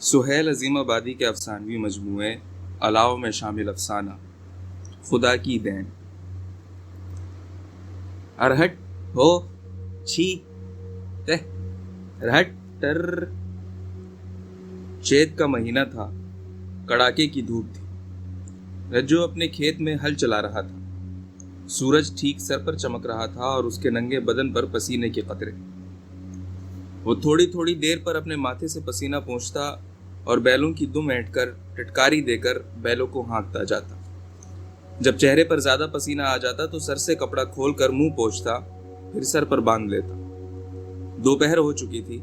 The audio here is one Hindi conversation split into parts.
सुहेल अजीमाबादी के अफसानवी मजमूए अलाव में शामिल अफसाना खुदा की देन। अरहट हो छी तह रहट टर। चैत का महीना था, कड़ाके की धूप थी। रज्जो अपने खेत में हल चला रहा था। सूरज ठीक सर पर चमक रहा था और उसके नंगे बदन पर पसीने के कतरे। वो थोड़ी थोड़ी देर पर अपने माथे से पसीना पोंछता और बैलों की दुम ऐंठकर टिटकारी देकर बैलों को हाँकता जाता। जब चेहरे पर ज्यादा पसीना आ जाता तो सर से कपड़ा खोलकर मुंह पोंछता, फिर सर पर बांध लेता। दोपहर हो चुकी थी,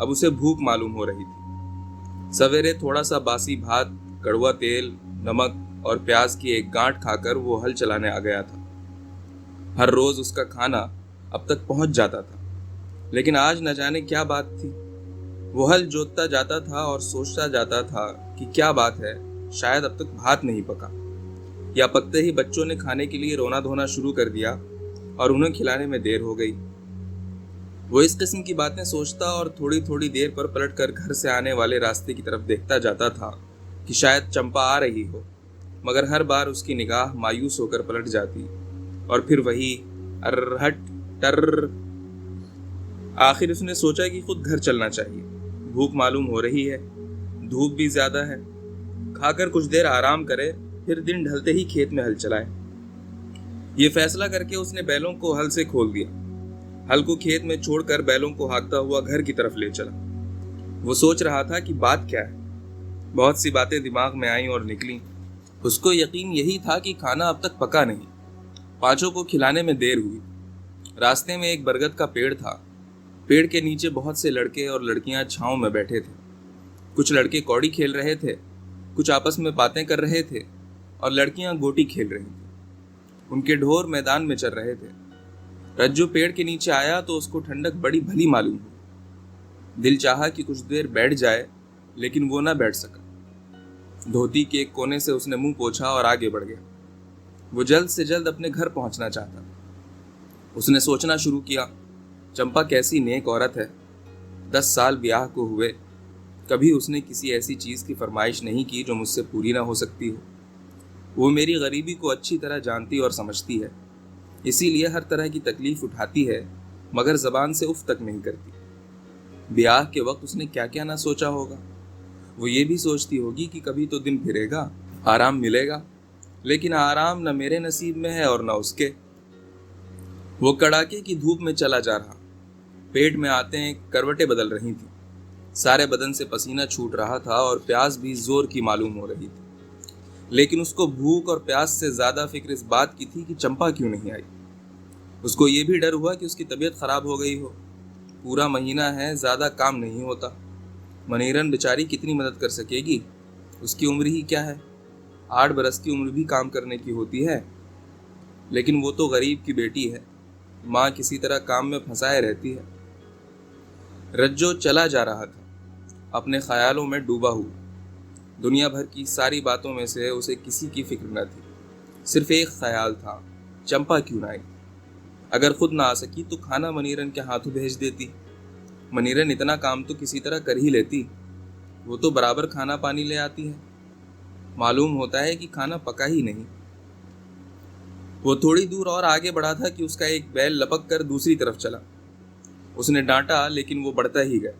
अब उसे भूख मालूम हो रही थी। सवेरे थोड़ा सा बासी भात, कड़वा तेल, नमक और प्याज की एक गांठ खाकर वो हल चलाने आ गया था। हर रोज उसका खाना अब तक पहुंच जाता था, लेकिन आज न जाने क्या बात थी। वो हल जोतता जाता था और सोचता जाता था कि क्या बात है, शायद अब तक भात नहीं पका, या पकते ही बच्चों ने खाने के लिए रोना धोना शुरू कर दिया और उन्हें खिलाने में देर हो गई। वो इस किस्म की बातें सोचता और थोड़ी थोड़ी देर पर पलटकर घर से आने वाले रास्ते की तरफ देखता जाता था कि शायद चंपा आ रही हो, मगर हर बार उसकी निगाह मायूस होकर पलट जाती और फिर वही अरहट टर। आखिर उसने सोचा कि खुद घर चलना चाहिए। भूख मालूम हो रही है, धूप भी ज्यादा है। खाकर कुछ देर आराम करे, फिर दिन ढलते ही खेत में हल चलाए। ये फैसला करके उसने बैलों को हल से खोल दिया। हल को खेत में छोड़कर बैलों को हाँकता हुआ घर की तरफ ले चला। वो सोच रहा था कि बात क्या है। बहुत सी बातें दिमाग में आईं और निकलीं। उसको यकीन यही था कि खाना अब तक पका नहीं। पांचों को खिलाने में देर हुई। रास्ते में एक बरगद का पेड़ था। पेड़ के नीचे बहुत से लड़के और लड़कियां छांव में बैठे थे। कुछ लड़के कौड़ी खेल रहे थे, कुछ आपस में बातें कर रहे थे और लड़कियां गोटी खेल रही थी। उनके ढोर मैदान में चल रहे थे। रज्जू पेड़ के नीचे आया तो उसको ठंडक बड़ी भली मालूम हुई। दिल चाहा कि कुछ देर बैठ जाए, लेकिन वो ना बैठ सका। धोती के एक कोने से उसने मुंह पोंछा और आगे बढ़ गया। वो जल्द से जल्द अपने घर पहुंचना चाहता। उसने सोचना शुरू किया, चंपा कैसी नेक औरत है। 10 साल ब्याह को हुए, कभी उसने किसी ऐसी चीज की फरमाइश नहीं की जो मुझसे पूरी ना हो सकती हो। वो मेरी गरीबी को अच्छी तरह जानती और समझती है, इसीलिए हर तरह की तकलीफ उठाती है, मगर जबान से उफ तक नहीं करती। ब्याह के वक्त उसने क्या क्या ना सोचा होगा। वो ये भी सोचती होगी कि कभी तो दिन फिरेगा, आराम मिलेगा, लेकिन आराम न मेरे नसीब में है और न उसके। वो कड़ाके की धूप में चला जा रहा। पेट में आते करवटें बदल रही थी। सारे बदन से पसीना छूट रहा था और प्यास भी जोर की मालूम हो रही थी। लेकिन उसको भूख और प्यास से ज्यादा फिक्र इस बात की थी कि चंपा क्यों नहीं आई। उसको ये भी डर हुआ कि उसकी तबीयत खराब हो गई हो। पूरा महीना है, ज्यादा काम नहीं होता। मनीरन बेचारी कितनी मदद कर सकेगी। उसकी उम्र ही क्या है, 8 बरस की उम्र भी काम करने की होती है। लेकिन वो तो गरीब की बेटी है, माँ किसी तरह काम में फंसाए रहती है। रज्जो चला जा रहा था, अपने ख्यालों में डूबा हुआ। दुनिया भर की सारी बातों में से उसे किसी की फिक्र न थी। सिर्फ एक ख्याल था, चंपा क्यों ना आई। अगर खुद ना आ सकी तो खाना मनीरन के हाथों भेज देती। मनीरन इतना काम तो किसी तरह कर ही लेती। वो तो बराबर खाना पानी ले आती है। मालूम होता है कि खाना पका ही नहीं। वो थोड़ी दूर और आगे बढ़ा था कि उसका एक बैल लपक कर दूसरी तरफ चला। उसने डांटा, लेकिन वो बढ़ता ही गया।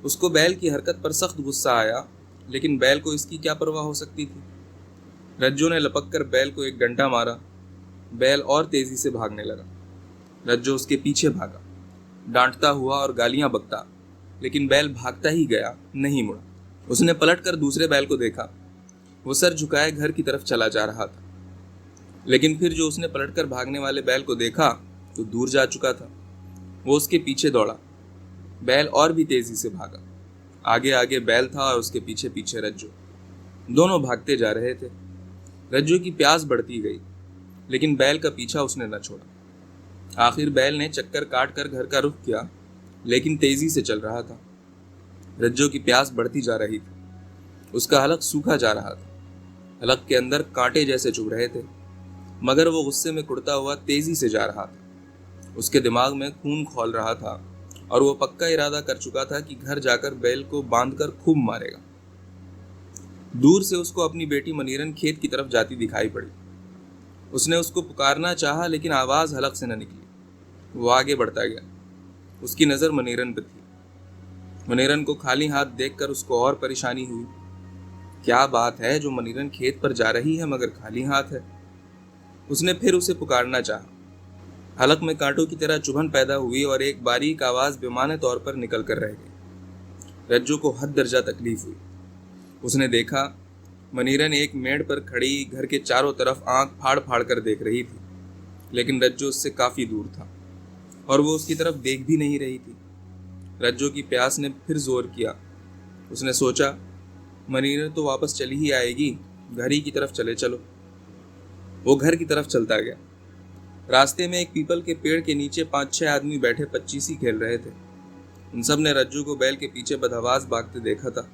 उसको बैल की हरकत पर सख्त गुस्सा आया, लेकिन बैल को इसकी क्या परवाह हो सकती थी। रज्जो ने लपक कर बैल को एक डंडा मारा। बैल और तेजी से भागने लगा। रज्जो उसके पीछे भागा, डांटता हुआ और गालियां बकता, लेकिन बैल भागता ही गया, नहीं मुड़ा। उसने पलटकर दूसरे बैल को देखा। वो सर झुकाए घर की तरफ चला जा रहा था, लेकिन फिर जो उसने पलटकर भागने वाले बैल को देखा तो दूर जा चुका था। वो उसके पीछे दौड़ा। बैल और भी तेजी से भागा। आगे आगे बैल था और उसके पीछे पीछे रज्जो। दोनों भागते जा रहे थे। रज्जो की प्यास बढ़ती गई, लेकिन बैल का पीछा उसने न छोड़ा। आखिर बैल ने चक्कर काट कर घर का रुख किया, लेकिन तेजी से चल रहा था। रज्जो की प्यास बढ़ती जा रही थी। उसका हलक सूखा जा रहा था। हलक के अंदर कांटे जैसे चुभ रहे थे, मगर वो गुस्से में कुड़ता हुआ तेजी से जा रहा था। उसके दिमाग में खून खौल रहा था और वो पक्का इरादा कर चुका था कि घर जाकर बैल को बांधकर खूब मारेगा। दूर से उसको अपनी बेटी मनीरन खेत की तरफ जाती दिखाई पड़ी। उसने उसको पुकारना चाहा, लेकिन आवाज हलक से न निकली। वो आगे बढ़ता गया। उसकी नजर मनीरन पर थी। मनीरन को खाली हाथ देखकर उसको और परेशानी हुई। क्या बात है जो मनीरन खेत पर जा रही है मगर खाली हाथ है। उसने फिर उसे पुकारना चाहा। हलक में कांटों की तरह चुभन पैदा हुई और एक बारीक आवाज बेमाने तौर पर निकल कर रह गई। रज्जू को हद दर्जा तकलीफ हुई। उसने देखा मनीरन एक मेड़ पर खड़ी घर के चारों तरफ आंख फाड़ फाड़ कर देख रही थी, लेकिन रज्जू उससे काफी दूर था और वो उसकी तरफ देख भी नहीं रही थी। रज्जू की प्यास ने फिर जोर किया। उसने सोचा मनीरन तो वापस चली ही आएगी, घर ही की तरफ चले चलो। वो घर की तरफ चलता गया। रास्ते में एक पीपल के पेड़ के नीचे 5-6 आदमी बैठे पच्चीसी खेल रहे थे। उन सब ने रज्जू को बैल के पीछे बदहवास भागते देखा था।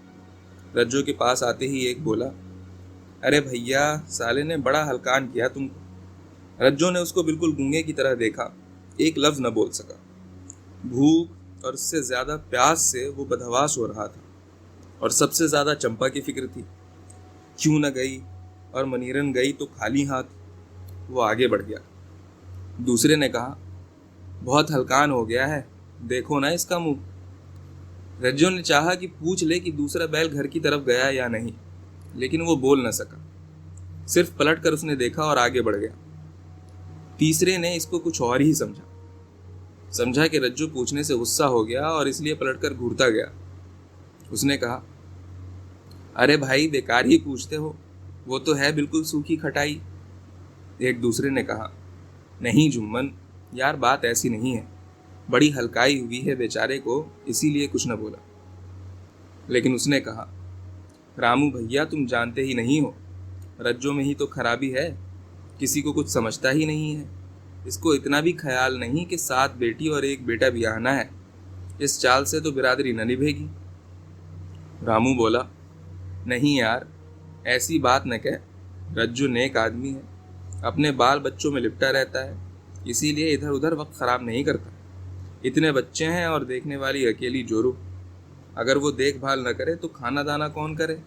रज्जू के पास आते ही एक बोला, अरे भैया, साले ने बड़ा हलकान किया तुमको। रज्जू ने उसको बिल्कुल गूंगे की तरह देखा, एक लफ्ज न बोल सका। भूख और उससे ज्यादा प्यास से वो बदहवास हो रहा था और सबसे ज्यादा चंपा की फिक्र थी। क्यों न गई, और मनीरन गई तो खाली हाथ। वो आगे बढ़ गया। दूसरे ने कहा, बहुत हलकान हो गया है, देखो ना इसका मुंह। रज्जू ने चाहा कि पूछ ले कि दूसरा बैल घर की तरफ गया या नहीं, लेकिन वो बोल न सका। सिर्फ पलट कर उसने देखा और आगे बढ़ गया। तीसरे ने इसको कुछ और ही समझा कि रज्जू पूछने से गुस्सा हो गया और इसलिए पलटकर घूरता गया। उसने कहा, अरे भाई, बेकार ही पूछते हो, वो तो है बिल्कुल सूखी खटाई। एक दूसरे ने कहा, नहीं जुम्मन यार, बात ऐसी नहीं है, बड़ी हल्काई हुई है बेचारे को, इसीलिए कुछ न बोला। लेकिन उसने कहा, रामू भैया, तुम जानते ही नहीं हो, रज्जो में ही तो खराबी है, किसी को कुछ समझता ही नहीं है। इसको इतना भी ख्याल नहीं कि 7 बेटी और 1 बेटा भी आना है। इस चाल से तो बिरादरी न निभेगी। रामू बोला, नहीं यार, ऐसी बात न कह, रज्जू नेक आदमी है, अपने बाल बच्चों में लिपटा रहता है, इसीलिए इधर उधर वक्त खराब नहीं करता। इतने बच्चे हैं और देखने वाली अकेली जोरू, अगर वो देखभाल न करे तो खाना दाना कौन करे।